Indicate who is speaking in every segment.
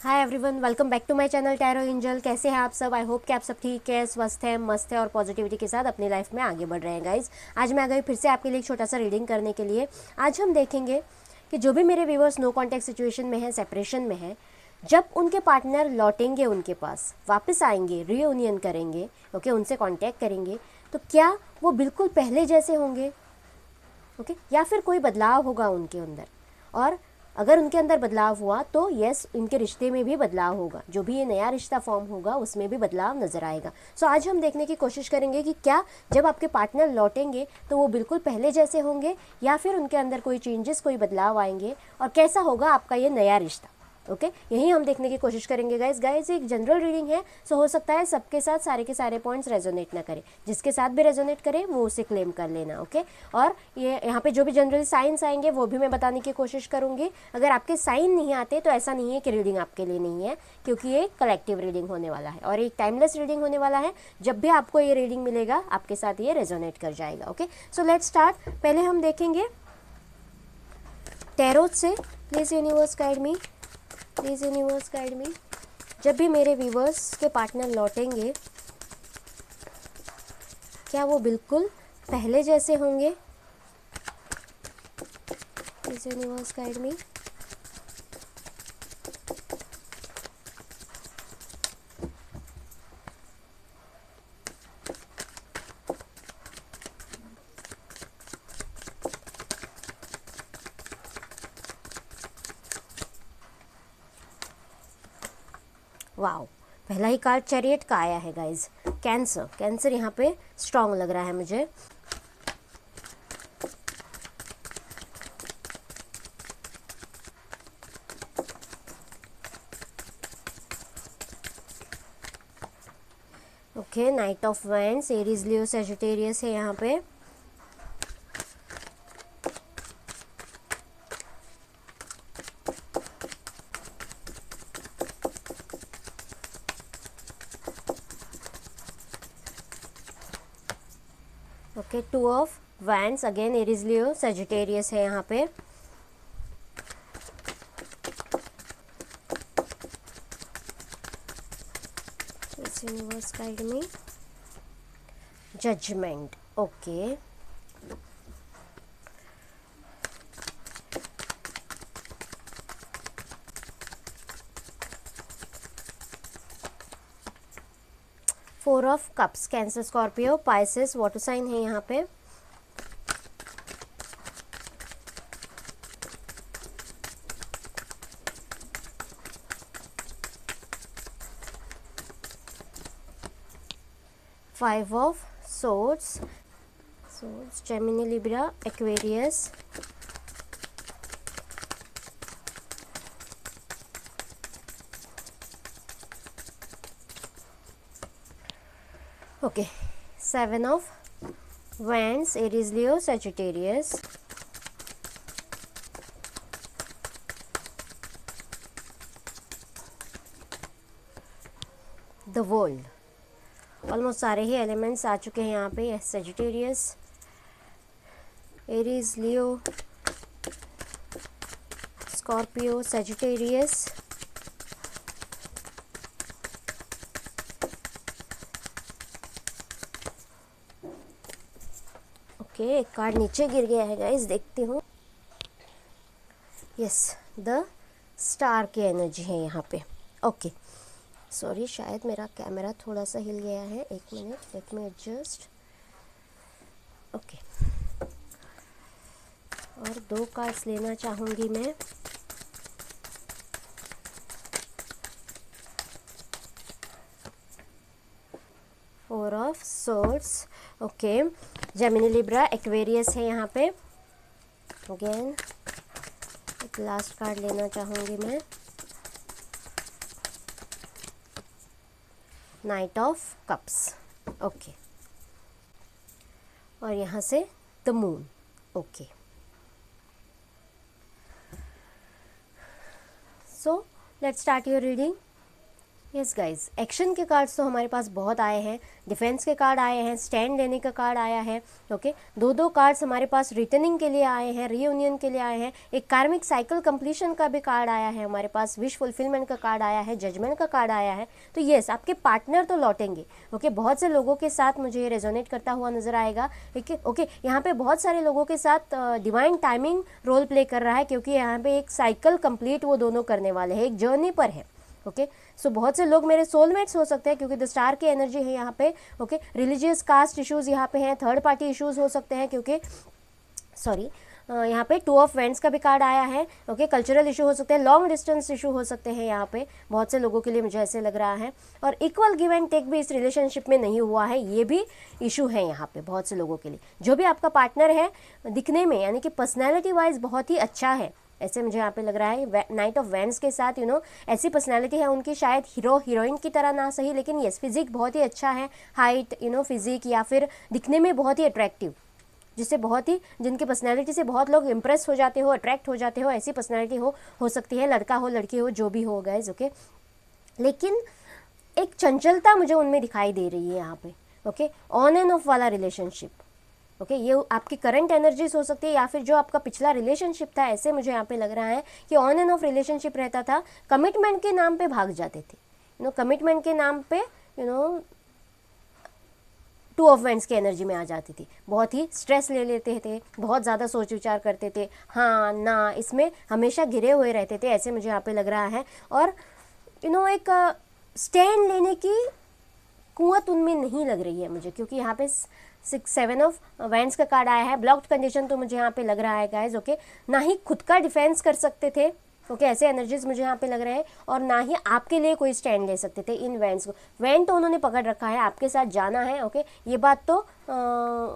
Speaker 1: Hi everyone, welcome back to my channel tarot angel. कैसे हैं आप सब? आई होप कि आप सब ठीक है, स्वस्थ हैं, मस्त है और पॉजिटिविटी के साथ अपनी लाइफ में आगे बढ़ रहे हैं गाइज। आज मैं आ गई फिर से आपके लिए एक छोटा सा रीडिंग करने के लिए। आज हम देखेंगे कि जो भी मेरे व्यूवर्स नो कॉन्टैक्ट सिचुएशन में हैं, सेपरेशन में हैं, जब उनके पार्टनर लौटेंगे उनके पास, वापस आएंगे, रीयूनियन करेंगे, ओके, उनसे कॉन्टैक्ट करेंगे, तो क्या वो बिल्कुल पहले जैसे होंगे, ओके, या फिर कोई बदलाव होगा उनके अंदर। और अगर उनके अंदर बदलाव हुआ तो यस, इनके रिश्ते में भी बदलाव होगा। जो भी ये नया रिश्ता फॉर्म होगा उसमें भी बदलाव नज़र आएगा। सो आज हम देखने की कोशिश करेंगे कि क्या जब आपके पार्टनर लौटेंगे तो वो बिल्कुल पहले जैसे होंगे या फिर उनके अंदर कोई चेंजेस, कोई बदलाव आएंगे, और कैसा होगा आपका ये नया रिश्ता। ओके, यही हम देखने की कोशिश करेंगे गाइस। एक जनरल रीडिंग है, सो हो सकता है सबके साथ सारे के सारे पॉइंट्स रेजोनेट ना करें। जिसके साथ भी रेजोनेट करे वो उसे क्लेम कर लेना। ओके, और ये यहाँ पे जो भी जनरल साइंस आएंगे वो भी मैं बताने की कोशिश करूँगी। अगर आपके साइन नहीं आते तो ऐसा नहीं है कि रीडिंग आपके लिए नहीं है, क्योंकि ये कलेक्टिव रीडिंग होने वाला है और एक टाइमलेस रीडिंग होने वाला है। जब भी आपको ये रीडिंग मिलेगा आपके साथ ये रेजोनेट कर जाएगा। Okay, so let's start. पहले हम देखेंगे टैरोट से। Please universe guide me, please universe guide मी। जब भी मेरे व्यूवर्स के पार्टनर लौटेंगे क्या वो बिल्कुल पहले जैसे होंगे? Please universe guide me. Wow, पहला ही कार्ड चैरियट का आया है गाइज। कैंसर, कैंसर यहाँ पे स्ट्रांग लग रहा है मुझे। Okay, knight of wands, Aries, Leo, Sagittarius है यहाँ पे। Okay, two of wands, again Aries, Leo, Sagittarius है यहाँ पे। Universe guide me. Judgement, okay, 4 of cups, Cancer, Scorpio, Pisces, water sign है यहाँ पे। Five of swords, swords, Gemini, Libra, Aquarius. Okay, 7 of wands, Aries, Leo, Sagittarius. The world, almost सारे ही elements आ चुके हैं यहाँ पे। Sagittarius, Aries, Leo, Scorpio, Sagittarius. Okay, एक कार्ड नीचे गिर गया है गाइस, देखती हूँ। यस, द स्टार की एनर्जी है यहाँ पे। ओके, सॉरी, शायद मेरा कैमरा थोड़ा सा हिल गया है। एक minute, let me adjust. Okay, और 2 कार्ड्स लेना चाहूँगी मैं। Four of swords, okay, Gemini, Libra, Aquarius है यहाँ पे। अगेन एक लास्ट कार्ड लेना चाहूँगी मैं। नाइट ऑफ कप्स, ओके, और यहाँ से the moon. Okay, so let's start your reading. Yes guys, action के कार्ड्स तो हमारे पास बहुत आए हैं, डिफेंस के कार्ड आए हैं, स्टैंड लेने का कार्ड आया है। ओके, दो कार्ड्स हमारे पास रिटर्निंग के लिए आए हैं, रीयूनियन के लिए आए हैं, एक कार्मिक साइकिल कंप्लीशन का भी कार्ड आया है हमारे पास, विश फुलफिलमेंट का कार्ड आया है, जजमेंट का कार्ड आया है। तो यस, आपके पार्टनर तो लौटेंगे। ओके, बहुत से लोगों के साथ मुझे ये रेजोनेट करता हुआ नजर आएगा। ओके, यहाँ पे बहुत सारे लोगों के साथ डिवाइन टाइमिंग रोल प्ले कर रहा है, क्योंकि यहाँ पे एक साइकिल कंप्लीट वो दोनों करने वाले हैं, एक जर्नी पर है। ओके, सो बहुत से लोग मेरे सोलमेट्स हो सकते हैं, क्योंकि द स्टार की एनर्जी है यहाँ पे। ओके, रिलीजियस कास्ट इश्यूज यहाँ पे हैं, थर्ड पार्टी इश्यूज हो सकते हैं, क्योंकि सॉरी यहाँ पे टू ऑफ वेंट्स का भी कार्ड आया है। ओके, कल्चरल इशू हो सकते हैं, लॉन्ग डिस्टेंस इशू हो सकते हैं यहाँ पे बहुत से लोगों के लिए, मुझे ऐसे लग रहा है। और इक्वल गिव एंड टेक भी इस रिलेशनशिप में नहीं हुआ है, ये भी इशू है यहाँ पे बहुत से लोगों के लिए। जो भी आपका पार्टनर है, दिखने में यानी कि पर्सनैलिटी वाइज बहुत ही अच्छा है, ऐसे मुझे यहाँ पे लग रहा है। नाइट ऑफ वैंड्स के साथ ऐसी पर्सनालिटी है उनकी, शायद हीरो हीरोइन की तरह ना सही, लेकिन यस, फिजिक बहुत ही अच्छा है, हाइट फिजिक, या फिर दिखने में बहुत ही अट्रैक्टिव, जिससे बहुत ही, जिनकी पर्सनालिटी से बहुत लोग इंप्रेस हो जाते हो, अट्रैक्ट हो जाते हो, ऐसी पर्सनालिटी हो सकती है, लड़का हो लड़की हो जो भी हो गाइज। ओके, लेकिन एक चंचलता मुझे उनमें दिखाई दे रही है यहाँ पे। ओके, ऑन एंड ऑफ वाला रिलेशनशिप। ओके, ये आपकी करंट एनर्जीज हो सकती है, या फिर जो आपका पिछला रिलेशनशिप था, ऐसे मुझे यहाँ पे लग रहा है कि ऑन एंड ऑफ रिलेशनशिप रहता था, कमिटमेंट के नाम पे भाग जाते थे, कमिटमेंट के नाम पे टू ऑफ वेंट्स की एनर्जी में आ जाती थी, बहुत ही स्ट्रेस ले लेते थे, बहुत ज़्यादा सोच विचार करते थे, हाँ ना, इसमें हमेशा घिरे हुए रहते थे, ऐसे मुझे यहाँ पे लग रहा है। और एक स्टैंड लेने की कुवत उनमें नहीं लग रही है मुझे, क्योंकि यहाँ पे 7 ऑफ वेंट्स का कार्ड आया है। ब्लॉक्ड कंडीशन तो मुझे यहाँ पे लग रहा है गाइज। ओके, ना ही खुद का डिफेंस कर सकते थे, ओके, ऐसे एनर्जीज मुझे यहाँ पे लग रहे हैं, और ना ही आपके लिए कोई स्टैंड ले सकते थे इन वेंट्स को। वेंट तो उन्होंने पकड़ रखा है, आपके साथ जाना है। ओके, ये बात तो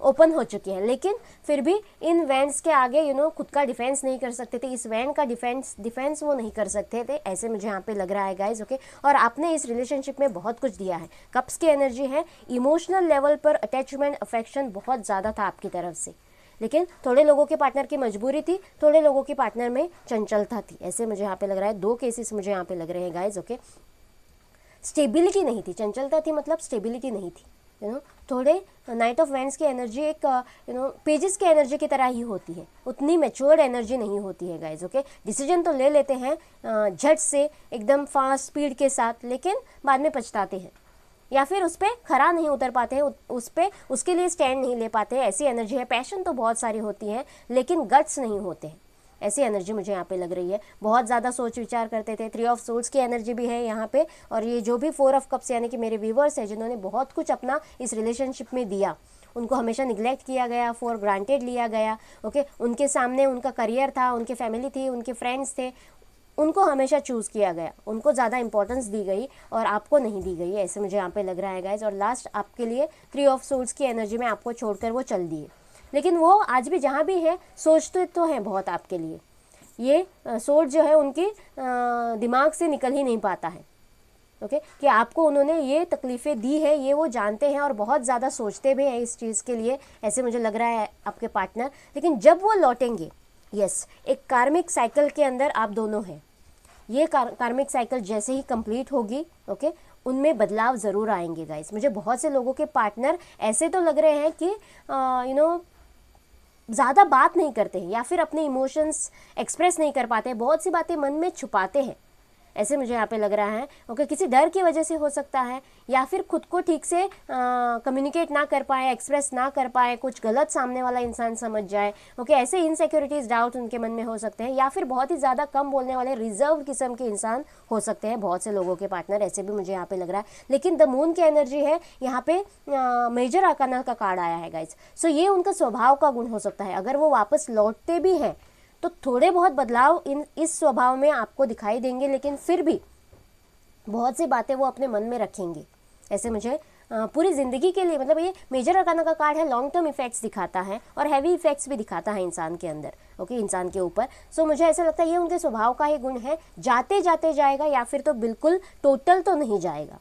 Speaker 1: ओपन हो चुकी है, लेकिन फिर भी इन वेंट्स के आगे खुद का डिफेंस नहीं कर सकते थे, इस वेंट का डिफेंस वो नहीं कर सकते थे, ऐसे मुझे यहाँ पे लग रहा है गाइज। ओके, और आपने इस रिलेशनशिप में बहुत कुछ दिया है, कप्स की एनर्जी है, इमोशनल लेवल पर अटैचमेंट अफेक्शन बहुत ज़्यादा था आपकी तरफ से, लेकिन थोड़े लोगों के पार्टनर की मजबूरी थी, थोड़े लोगों की पार्टनर में चंचलता थी, ऐसे मुझे यहाँ पे लग रहा है। 2 केसेस मुझे यहाँ पे लग रहे हैं गाइज। ओके, स्टेबिलिटी नहीं थी, चंचलता थी मतलब स्टेबिलिटी नहीं थी। थोड़े नाइट ऑफ वेंट्स की एनर्जी एक पेजेस की एनर्जी की तरह ही होती है, उतनी मैच्योर्ड एनर्जी नहीं होती है गाइज। ओके, डिसीजन तो ले लेते हैं झट से, एकदम फास्ट स्पीड के साथ, लेकिन बाद में पछताते हैं, या फिर उस पर खरा नहीं उतर पाते हैं, उस पर उसके लिए स्टैंड नहीं ले पाते हैं, ऐसी एनर्जी है। पैशन तो बहुत सारी होती है, लेकिन गट्स नहीं होते हैं, ऐसी एनर्जी मुझे यहाँ पे लग रही है। बहुत ज़्यादा सोच विचार करते थे। 3 ऑफ सोल्स की एनर्जी भी है यहाँ पे, और ये जो भी 4 ऑफ कप्स यानी कि मेरे व्यूवर्स हैं जिन्होंने बहुत कुछ अपना इस रिलेशनशिप में दिया, उनको हमेशा निगलेक्ट किया गया, फॉर ग्रांटेड लिया गया। ओके, उनके सामने उनका करियर था, उनकी फैमिली थी, उनके फ्रेंड्स थे, उनको हमेशा चूज़ किया गया, उनको ज़्यादा इंपॉर्टेंस दी गई और आपको नहीं दी गई, ऐसे मुझे यहाँ पे लग रहा है गाइज। और लास्ट आपके लिए 3 ऑफ सोल्स की एनर्जी में आपको छोड़कर वो चल दिए, लेकिन वो आज भी जहाँ भी है सोचते तो हैं बहुत आपके लिए। ये सोच जो है उनकी दिमाग से निकल ही नहीं पाता है। ओके, कि आपको उन्होंने ये तकलीफ़ें दी है, ये वो जानते हैं और बहुत ज़्यादा सोचते भी हैं इस चीज़ के लिए, ऐसे मुझे लग रहा है आपके पार्टनर। लेकिन जब वो लौटेंगे, यस, एक कार्मिक साइकिल के अंदर आप दोनों हैं, ये कार्मिक साइकिल जैसे ही कंप्लीट होगी, ओके, उनमें बदलाव ज़रूर आएंगे गाइस। मुझे बहुत से लोगों के पार्टनर ऐसे तो लग रहे हैं कि ज़्यादा बात नहीं करते हैं, या फिर अपने इमोशंस एक्सप्रेस नहीं कर पाते हैं, बहुत सी बातें मन में छुपाते हैं, ऐसे मुझे यहाँ पे लग रहा है। ओके, किसी डर की वजह से हो सकता है, या फिर खुद को ठीक से कम्युनिकेट ना कर पाए, एक्सप्रेस ना कर पाए, कुछ गलत सामने वाला इंसान समझ जाए। ओके, ऐसे इनसिक्योरिटीज़, डाउट उनके मन में हो सकते हैं, या फिर बहुत ही ज़्यादा कम बोलने वाले रिजर्व किस्म के इंसान हो सकते हैं बहुत से लोगों के पार्टनर, ऐसे भी मुझे यहाँ पे लग रहा है। लेकिन द मून की एनर्जी है यहाँ पे, मेजर आर्काना का कार्ड आया है गाइज। सो ये उनका स्वभाव का गुण हो सकता है, अगर वो वापस लौटते भी हैं तो थोड़े बहुत बदलाव इस स्वभाव में आपको दिखाई देंगे, लेकिन फिर भी बहुत सी बातें वो अपने मन में रखेंगे, ऐसे मुझे पूरी ज़िंदगी के लिए, मतलब ये मेजर अरकाना का कार्ड है, लॉन्ग टर्म इफेक्ट्स दिखाता है और हैवी इफेक्ट्स भी दिखाता है इंसान के अंदर, ओके, इंसान के ऊपर। सो मुझे ऐसा लगता है ये उनके स्वभाव का ही गुण है, जाते जाते जाएगा, या फिर तो बिल्कुल टोटल तो नहीं जाएगा,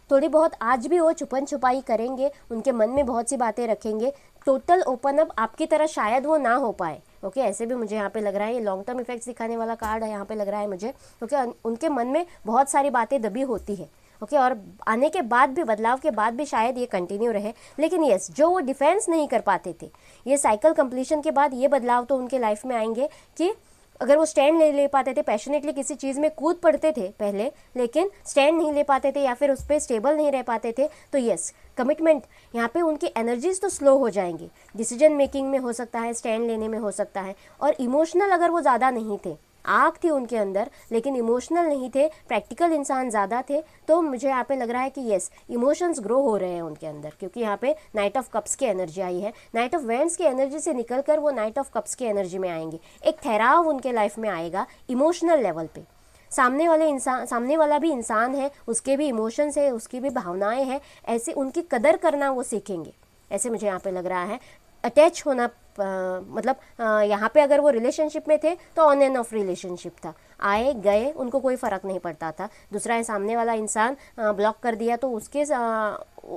Speaker 1: थोड़ी बहुत आज भी वो छुपन छुपाई करेंगे, उनके मन में बहुत सी बातें रखेंगे, टोटल ओपन अप आपकी तरह शायद वो ना हो पाए। ओके, ऐसे भी मुझे यहाँ पे लग रहा है, ये लॉन्ग टर्म इफेक्ट्स दिखाने वाला कार्ड है यहाँ पे लग रहा है मुझे। ओके, उनके मन में बहुत सारी बातें दबी होती है, ओके, और आने के बाद भी, बदलाव के बाद भी शायद ये कंटिन्यू रहे, लेकिन यस, जो वो डिफेंस नहीं कर पाते थे, ये साइकिल कंप्लीशन के बाद ये बदलाव तो उनके लाइफ में आएंगे कि अगर वो स्टैंड नहीं ले पाते थे, पैशनेटली किसी चीज़ में कूद पड़ते थे पहले, लेकिन स्टैंड नहीं ले पाते थे या फिर उस पर स्टेबल नहीं रह पाते थे, तो यस, कमिटमेंट यहाँ पे उनकी एनर्जीज तो स्लो हो जाएंगी, डिसीजन मेकिंग में हो सकता है, स्टैंड लेने में हो सकता है, और इमोशनल अगर वो ज़्यादा नहीं थे, आग थी उनके अंदर लेकिन इमोशनल नहीं थे, प्रैक्टिकल इंसान ज़्यादा थे, तो मुझे यहाँ पे लग रहा है कि येस, इमोशंस ग्रो हो रहे हैं उनके अंदर, क्योंकि यहाँ पे नाइट ऑफ कप्स की एनर्जी आई है। नाइट ऑफ वैंड्स की एनर्जी से निकलकर वो नाइट ऑफ कप्स की एनर्जी में आएंगे, एक ठहराव उनके लाइफ में आएगा इमोशनल लेवल पे। सामने वाला भी इंसान है, उसके भी इमोशंस है, उसकी भी भावनाएं हैं, ऐसे उनकी कदर करना वो सीखेंगे, ऐसे मुझे यहाँ पे लग रहा है। अटैच होना, मतलब यहाँ पे अगर वो रिलेशनशिप में थे तो ऑन एंड ऑफ रिलेशनशिप था, आए गए उनको कोई फ़र्क नहीं पड़ता था। दूसरा है सामने वाला इंसान ब्लॉक कर दिया तो उसके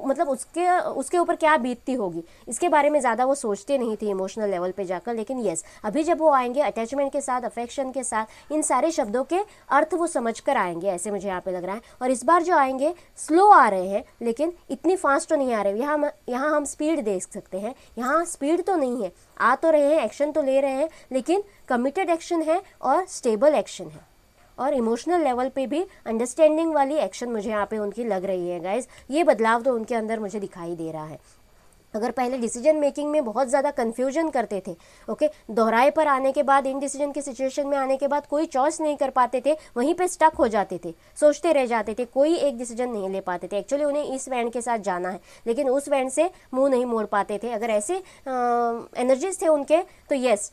Speaker 1: मतलब उसके ऊपर क्या बीतती होगी, इसके बारे में ज़्यादा वो सोचते नहीं थे इमोशनल लेवल पे जाकर, लेकिन येस, अभी जब वो आएंगे अटैचमेंट के साथ, अफेक्शन के साथ, इन सारे शब्दों के अर्थ वो समझ कर आएंगे, ऐसे मुझे यहाँ पे लग रहा है। और इस बार जो आएंगे स्लो आ रहे हैं, लेकिन इतनी फास्ट तो नहीं आ रहे। यहाँ हम स्पीड देख सकते हैं, यहाँ स्पीड तो नहीं है, आ तो रहे हैं, एक्शन तो ले रहे हैं, लेकिन कमिटेड एक्शन है और स्टेबल एक्शन है, और इमोशनल लेवल पे भी अंडरस्टैंडिंग वाली एक्शन मुझे यहाँ पे उनकी लग रही है गाइज। ये बदलाव तो उनके अंदर मुझे दिखाई दे रहा है। अगर पहले डिसीजन मेकिंग में बहुत ज़्यादा कन्फ्यूजन करते थे, ओके, दोहराए पर आने के बाद, इन डिसीजन की सिचुएशन में आने के बाद कोई चॉइस नहीं कर पाते थे, वहीं पे स्टक हो जाते थे, सोचते रह जाते थे, कोई एक डिसीजन नहीं ले पाते थे। एक्चुअली उन्हें इस वैंड के साथ जाना है, लेकिन उस वैंड से मुंह नहीं मोड़ पाते थे। अगर ऐसे एनर्जीज थे उनके, तो येस,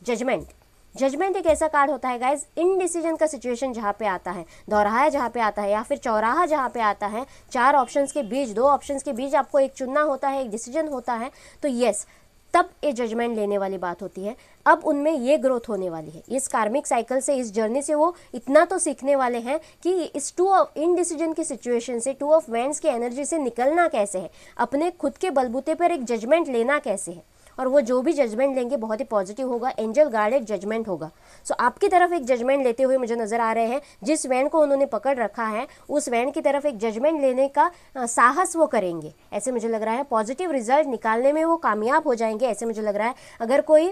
Speaker 1: जजमेंट एक ऐसा कार्ड होता है गाइज, इनडिसीजन का सिचुएशन जहाँ पे आता है, दोहराया जहाँ पे आता है, या फिर चौराहा जहाँ पे आता है, 4 ऑप्शंस के बीच, 2 ऑप्शंस के बीच आपको एक चुनना होता है, एक डिसीजन होता है, तो येस, तब ये जजमेंट लेने वाली बात होती है। अब उनमें ये ग्रोथ होने वाली है, इस कार्मिक साइकिल से, इस जर्नी से वो इतना तो सीखने वाले हैं कि इस 2 ऑफ इनडिसीजन की सिचुएशन से, 2 ऑफ वैंड्स की एनर्जी से निकलना कैसे है, अपने खुद के बलबूते पर एक जजमेंट लेना कैसे है, और वो जो भी जजमेंट लेंगे बहुत ही पॉजिटिव होगा, एंजल गाइडेड जजमेंट होगा। सो आपकी तरफ एक जजमेंट लेते हुए मुझे नजर आ रहे हैं, जिस वैन को उन्होंने पकड़ रखा है उस वैन की तरफ एक जजमेंट लेने का साहस वो करेंगे, ऐसे मुझे लग रहा है। पॉजिटिव रिजल्ट निकालने में वो कामयाब हो जाएंगे, ऐसे मुझे लग रहा है। अगर कोई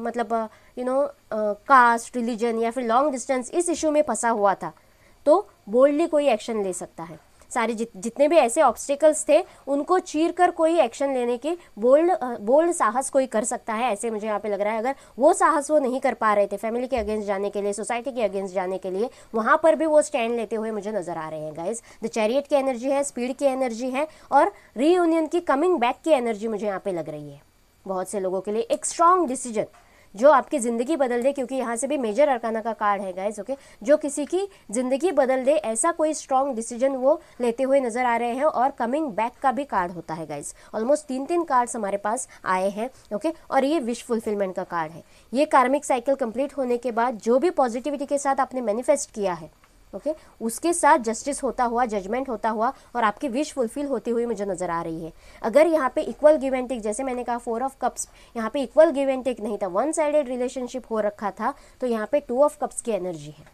Speaker 1: मतलब कास्ट, रिलीजन या फिर लॉन्ग डिस्टेंस इस इशू में फंसा हुआ था, तो बोल्डली कोई एक्शन ले सकता है। सारे जितने भी ऐसे ऑब्स्टिकल्स थे उनको चीर कर कोई एक्शन लेने की बोल्ड साहस कोई कर सकता है, ऐसे मुझे यहाँ पे लग रहा है। अगर वो साहस वो नहीं कर पा रहे थे फैमिली के अगेंस्ट जाने के लिए, सोसाइटी के अगेंस्ट जाने के लिए, वहाँ पर भी वो स्टैंड लेते हुए मुझे नजर आ रहे हैं गाइज। द चैरियट की एनर्जी है, स्पीड की एनर्जी है, और रीयूनियन की, कमिंग बैक की एनर्जी मुझे यहाँ पे लग रही है। बहुत से लोगों के लिए एक स्ट्रॉन्ग डिसीजन जो आपकी ज़िंदगी बदल दे, क्योंकि यहाँ से भी मेजर अरकाना का कार्ड है गाइज, ओके, जो किसी की ज़िंदगी बदल दे, ऐसा कोई स्ट्रॉन्ग डिसीजन वो लेते हुए नज़र आ रहे हैं। और कमिंग बैक का भी कार्ड होता है गाइज, ऑलमोस्ट 3 कार्ड्स हमारे पास आए हैं, ओके, और ये विश फुलफिलमेंट का कार्ड है। ये कार्मिक साइकिल कंप्लीट होने के बाद जो भी पॉजिटिविटी के साथ आपने मैनिफेस्ट किया है, ओके, उसके साथ जस्टिस होता हुआ, जजमेंट होता हुआ, और आपकी विश फुलफिल होती हुई मुझे नजर आ रही है। अगर यहाँ पे इक्वल गिव एंड टेक, जैसे मैंने कहा 4 ऑफ कप्स, यहाँ पे इक्वल गिव एंड टेक नहीं था, 1 साइडेड रिलेशनशिप हो रखा था, तो यहाँ पे 2 ऑफ कप्स की एनर्जी है,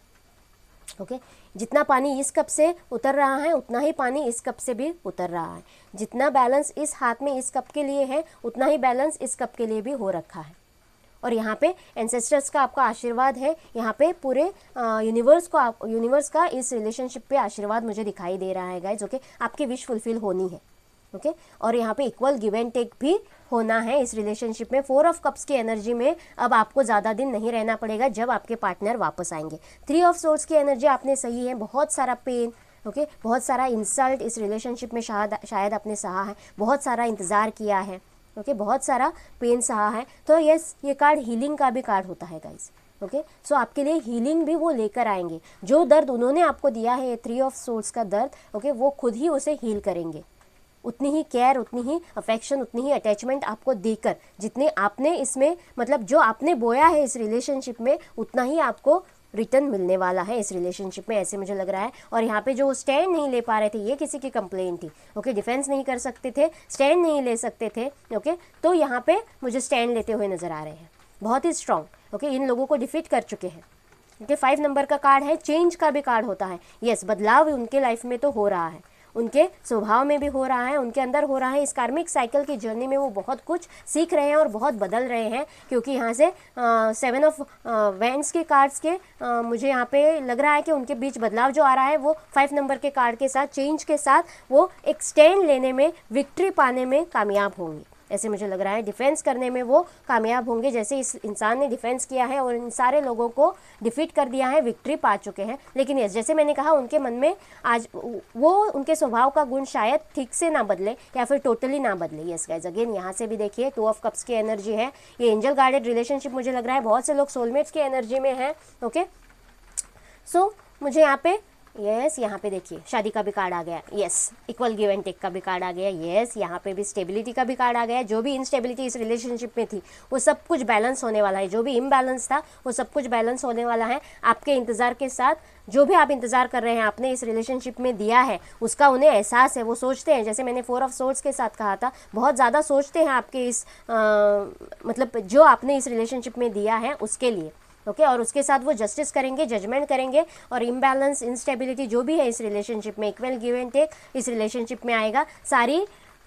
Speaker 1: ओके। जितना पानी इस कप से उतर रहा है उतना ही पानी इस कप से भी उतर रहा है। जितना बैलेंस इस हाथ में इस कप के लिए है उतना ही बैलेंस इस कप के लिए भी हो रखा है। और यहाँ पे एंसेस्टर्स का आपका आशीर्वाद है, यहाँ पे पूरे यूनिवर्स का इस रिलेशनशिप पे आशीर्वाद मुझे दिखाई दे रहा है गाइज, ओके। आपकी विश फुलफिल होनी है, ओके। और यहाँ पे इक्वल गिव एंड टेक भी होना है इस रिलेशनशिप में। 4 ऑफ कप्स की एनर्जी में अब आपको ज़्यादा दिन नहीं रहना पड़ेगा जब आपके पार्टनर वापस आएंगे। 3 ऑफ सोर्ड्स की एनर्जी आपने सही है, बहुत सारा पेन, ओके, बहुत सारा इंसल्ट इस रिलेशनशिप में शायद आपने सहा है, बहुत सारा इंतज़ार किया है, ओके, बहुत सारा पेन सहा है। तो यस, ये कार्ड हीलिंग का भी कार्ड होता है गाइज, ओके। सो आपके लिए हीलिंग भी वो लेकर आएंगे। जो दर्द उन्होंने आपको दिया है, 3 ऑफ सोर्ड्स का दर्द, ओके, वो खुद ही उसे हील करेंगे। उतनी ही केयर, उतनी ही अफेक्शन, उतनी ही अटैचमेंट आपको देकर, जितने आपने इसमें, मतलब जो आपने बोया है इस रिलेशनशिप में, उतना ही आपको रिटर्न मिलने वाला है इस रिलेशनशिप में, ऐसे मुझे लग रहा है। और यहाँ पे जो स्टैंड नहीं ले पा रहे थे, ये किसी की कंप्लेन थी, ओके, डिफेंस नहीं कर सकते थे, स्टैंड नहीं ले सकते थे, ओके, तो यहाँ पे मुझे स्टैंड लेते हुए नजर आ रहे हैं, बहुत ही स्ट्रांग, ओके। इन लोगों को डिफीट कर चुके हैं, ओके 5 नंबर का कार्ड है, चेंज का भी कार्ड होता है। यस, बदलाव उनके लाइफ में तो हो रहा है, उनके स्वभाव में भी हो रहा है, उनके अंदर हो रहा है। इस कार्मिक साइकिल की जर्नी में वो बहुत कुछ सीख रहे हैं और बहुत बदल रहे हैं, क्योंकि यहाँ से 7 ऑफ वैंड्स के कार्ड्स के मुझे यहाँ पे लग रहा है कि उनके बीच बदलाव जो आ रहा है वो 5 नंबर के कार्ड के साथ, चेंज के साथ, वो एक स्टैंड लेने में, विक्ट्री पाने में कामयाब होंगे, ऐसे मुझे लग रहा है। डिफेंस करने में वो कामयाब होंगे, जैसे इस इंसान ने डिफेंस किया है और इन सारे लोगों को डिफीट कर दिया है, विक्ट्री पा चुके हैं। लेकिन यस, जैसे मैंने कहा, उनके मन में आज वो उनके स्वभाव का गुण शायद ठीक से ना बदले या फिर टोटली ना बदले। यस गाइज, अगेन यहाँ से भी देखिए 2 ऑफ कप्स की एनर्जी है। ये एंजल गाइडेड रिलेशनशिप मुझे लग रहा है, बहुत से लोग सोलमेट्स की एनर्जी में हैं। ओके, सो मुझे यहाँ पे यस, यहाँ पे देखिए शादी का भी कार्ड आ गया। Yes, equal give and take का भी कार्ड आ गया। यस, यहाँ पे भी स्टेबिलिटी का भी कार्ड आ गया। जो भी इनस्टेबिलिटी इस रिलेशनशिप में थी वो सब कुछ बैलेंस होने वाला है, जो भी इम्बैलेंस था वो सब कुछ बैलेंस होने वाला है आपके इंतज़ार के साथ। जो भी आप इंतज़ार कर रहे हैं, आपने इस रिलेशनशिप में दिया है, उसका उन्हें एहसास है। वो सोचते हैं, जैसे मैंने 4 ऑफ सोर्ड्स के साथ कहा था, बहुत ज़्यादा सोचते हैं आपके इस मतलब जो आपने इस रिलेशनशिप में दिया है उसके लिए। ओके, और उसके साथ वो जस्टिस करेंगे, जजमेंट करेंगे, और इम्बैलेंस, इंस्टेबिलिटी जो भी है इस रिलेशनशिप में, इक्वल गिव एंड टेक इस रिलेशनशिप में आएगा। सारी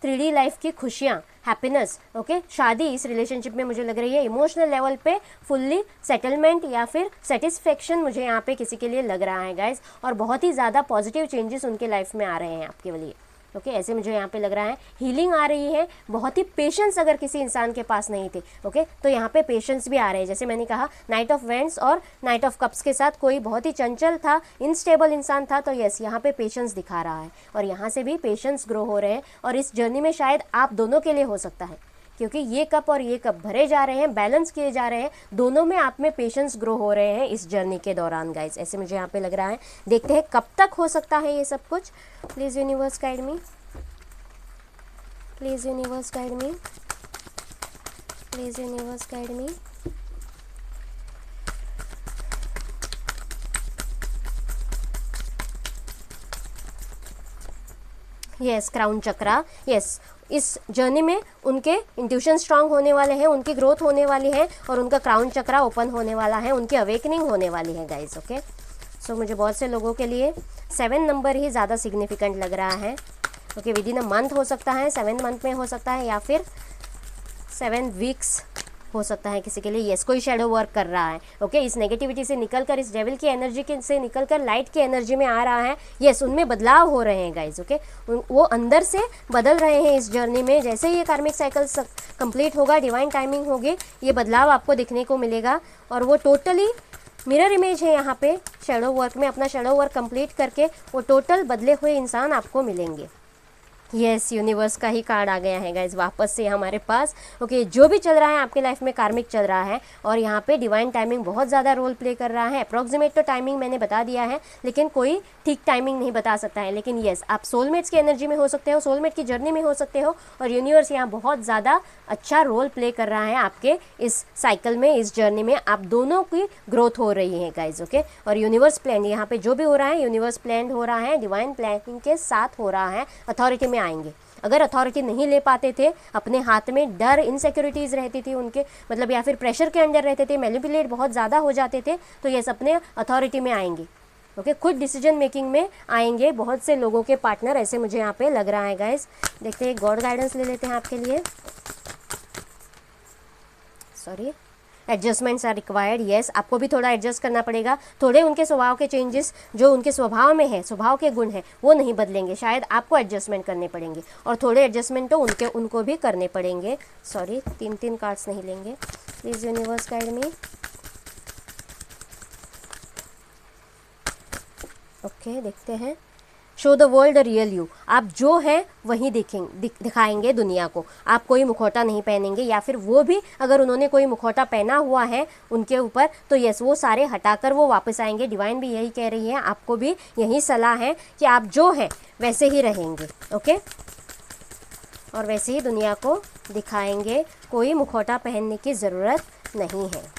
Speaker 1: 3D लाइफ की खुशियाँ, हैप्पीनेस, ओके, शादी इस रिलेशनशिप में मुझे लग रही है इमोशनल लेवल पे फुल्ली सेटलमेंट या फिर सेटिस्फेक्शन मुझे यहाँ पे किसी के लिए लग रहा है गाइज, और बहुत ही ज़्यादा पॉजिटिव चेंजेस उनके लाइफ में आ रहे हैं आपके लिए। ओके, ऐसे मुझे यहाँ पे लग रहा है। हीलिंग आ रही है, बहुत ही पेशेंस अगर किसी इंसान के पास नहीं थे, ओके, तो यहाँ पे पेशेंस भी आ रहे हैं। जैसे मैंने कहा, नाइट ऑफ वैंड्स और नाइट ऑफ कप्स के साथ कोई बहुत ही चंचल था, इनस्टेबल इंसान था, तो यस, यहाँ पे पेशेंस दिखा रहा है, और यहाँ से भी पेशेंस ग्रो हो रहे हैं। और इस जर्नी में शायद आप दोनों के लिए हो सकता है, क्योंकि ये कप और ये कप भरे जा रहे हैं, बैलेंस किए जा रहे हैं, दोनों में आप में पेशेंस ग्रो हो रहे हैं इस जर्नी के दौरान गाइस, ऐसे मुझे यहाँ पे लग रहा है। देखते हैं कब तक हो सकता है ये सब कुछ। Please universe guide me, please universe guide me, please universe guide me. Yes, crown chakra. Yes, इस जर्नी में उनके इंट्यूशन स्ट्रांग होने वाले हैं, उनकी ग्रोथ होने वाली है, और उनका क्राउन चक्रा ओपन होने वाला है, उनकी अवेकनिंग होने वाली है गाइज। ओके, सो मुझे बहुत से लोगों के लिए 7 नंबर ही ज़्यादा सिग्निफिकेंट लग रहा है। Okay, with in a month हो सकता है, 7 मंथ में हो सकता है, या फिर 7 वीक्स हो सकता है किसी के लिए। यस, कोई शेडो वर्क कर रहा है। ओके, इस नेगेटिविटी से निकलकर, इस डेविल की एनर्जी से निकलकर लाइट की एनर्जी में आ रहा है। यस, उनमें बदलाव हो रहे हैं गाइज। ओके, वो अंदर से बदल रहे हैं इस जर्नी में। जैसे ही ये कार्मिक साइकिल कंप्लीट होगा, डिवाइन टाइमिंग होगी, ये बदलाव आपको दिखने को मिलेगा, और वो टोटली मिरर इमेज है यहाँ पे शेडो वर्क में। अपना शेडो वर्क कंप्लीट करके वो टोटल बदले हुए इंसान आपको मिलेंगे। यस, यूनिवर्स का ही कार्ड आ गया है गाइज वापस से हमारे पास। ओके, जो भी चल रहा है आपके लाइफ में कार्मिक चल रहा है, और यहाँ पे डिवाइन टाइमिंग बहुत ज़्यादा रोल प्ले कर रहा है। अप्रॉक्सीमेट तो टाइमिंग मैंने बता दिया है, लेकिन कोई ठीक टाइमिंग नहीं बता सकता है। लेकिन यस, आप सोलमेट्स की एनर्जी में हो सकते हो, सोलमेट की जर्नी में हो सकते हो, और यूनिवर्स यहाँ बहुत ज़्यादा अच्छा रोल प्ले कर रहा है आपके इस साइकिल में, इस जर्नी में। आप दोनों की ग्रोथ हो रही है गाइज। ओके, और यूनिवर्स प्लान यहाँ पे जो भी हो रहा है, यूनिवर्स प्लान हो रहा है, डिवाइन प्लानिंग के साथ हो रहा है। अथॉरिटी में आएंगे, अगर अथॉरिटी नहीं ले पाते थे अपने हाथ में, डर, इनसिक्योरिटीज़ रहती थी उनके, मतलब या फिर प्रेशर के अंडर रहते थे, मैनिपुलेट बहुत ज़्यादा हो जाते थे, तो ये अपने अथॉरिटी में आएंगे। ओके, खुद डिसीजन मेकिंग में आएंगे बहुत से लोगों के पार्टनर, ऐसे मुझे यहाँ पे लग रहा है गाइस। देखते हैं, गॉड गाइडेंस ले लेते हैं आपके लिए। Sorry, adjustments are required. Yes, आपको भी थोड़ा एडजस्ट करना पड़ेगा। थोड़े उनके स्वभाव के चेंजेस जो उनके स्वभाव में है, स्वभाव के गुण हैं, वो नहीं बदलेंगे, शायद आपको एडजस्टमेंट करने पड़ेंगे, और थोड़े एडजस्टमेंट तो उनको भी करने पड़ेंगे। सॉरी, 3 कार्ड्स नहीं लेंगे। Please universe guide me. Okay, देखते हैं। Show the world the real you. आप जो है वही दिखाएंगे दुनिया को। आप कोई मुखौटा नहीं पहनेंगे, या फिर वो भी अगर उन्होंने कोई मुखौटा पहना हुआ है उनके ऊपर, तो यस, वो सारे हटाकर वो वापस आएंगे। डिवाइन भी यही कह रही है, आपको भी यही सलाह है कि आप जो है वैसे ही रहेंगे। ओके, और वैसे ही दुनिया को दिखाएंगे, कोई मुखौटा पहनने की ज़रूरत नहीं है।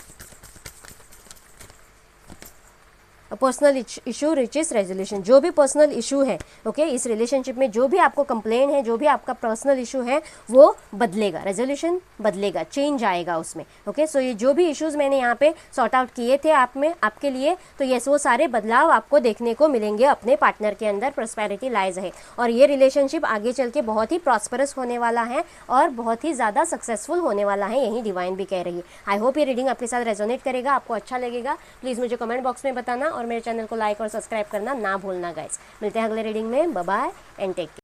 Speaker 1: Personal issue riches resolution. जो भी पर्सनल इशू है, ओके, इस रिलेशनशिप में जो भी आपको कंप्लेन है, जो भी आपका पर्सनल इशू है, वो बदलेगा, रेजोल्यूशन बदलेगा, चेंज आएगा उसमें। ओके, सो ये जो भी इश्यूज मैंने यहाँ पे सॉर्ट आउट किए थे आप में आपके लिए, तो यस वो सारे बदलाव आपको देखने को मिलेंगे अपने पार्टनर के अंदर। प्रॉस्पेरिटी लाइज है और ये रिलेशनशिप आगे चल के बहुत ही प्रॉस्परस होने वाला है और बहुत ही ज़्यादा सक्सेसफुल होने वाला है, यही डिवाइन भी कह रही है। आई होप ये रीडिंग आपके साथ रेजोनेट करेगा, आपको अच्छा लगेगा। प्लीज़ मुझे कमेंट बॉक्स में बताना और मेरे चैनल को लाइक और सब्सक्राइब करना ना भूलना गाइस। मिलते हैं अगले रीडिंग में, bye bye and take care.